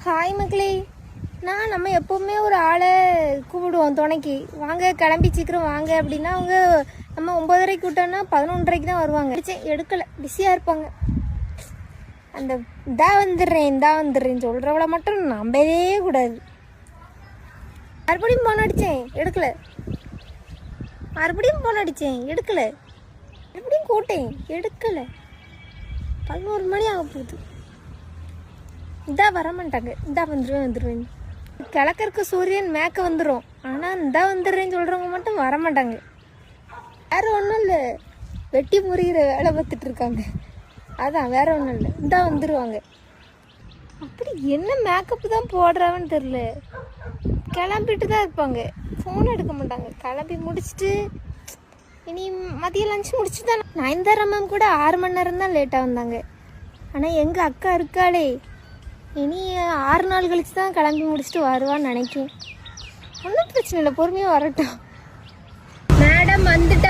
Hi மக்களே. நம்ம எப்போவுமே ஒரு ஆளை கூப்பிடுவோம் துணைக்கு, வாங்க கிளம்பி சீக்கிரம் வாங்க அப்படின்னா அவங்க நம்ம 9:30 விட்டோன்னா 11:30 தான் வருவாங்க. எடுக்கலை, பிஸியாக இருப்பாங்க. அந்த இந்தா வந்துடுறேன் சொல்கிறவளை மட்டும் நம்பவே கூடாது. மறுபடியும் போன் அடித்தேன் எடுக்கலை, மறுபடியும் போன் அடித்தேன் எடுக்கலை, மறுபடியும் கூட்டேன் எடுக்கலை. 11 மணி ஆக போகுது. இந்தா வரமாட்டாங்க. இந்தா வந்துடுவேன். கிழக்கருக்கு சூரியன் மேக்க வந்துடும். ஆனால் இந்தா வந்துடுறேன்னு சொல்கிறவங்க மட்டும் வரமாட்டாங்க. வேற ஒன்றும் இல்லை, வெட்டி முறிகிற வேலை பார்த்துட்டு இருக்காங்க. அதான் வேற ஒன்றும் இல்லை, இந்தா வந்துடுவாங்க. அப்படி என்ன மேக்கப்பு தான் போடுறாங்கன்னு தெரில. கிளம்பிட்டு தான் இருப்பாங்க, ஃபோன் எடுக்க மாட்டாங்க. கிளம்பி முடிச்சுட்டு இனி மதியம் லஞ்ச் முடிச்சு தான். நயன்தாரா மேம் கூட 6 மணி நேரம் தான் லேட்டாக வந்தாங்க. ஆனால் எங்கள் அக்கா இருக்காளே, இனி 6 நாள் கழிச்சு தான் கிளம்பி முடிச்சுட்டு வருவான்னு நினைக்கிறேன். ஒன்றும் பிரச்சனை இல்லை, பொறுமையாக வரட்டும். மேடம் வந்துட்டு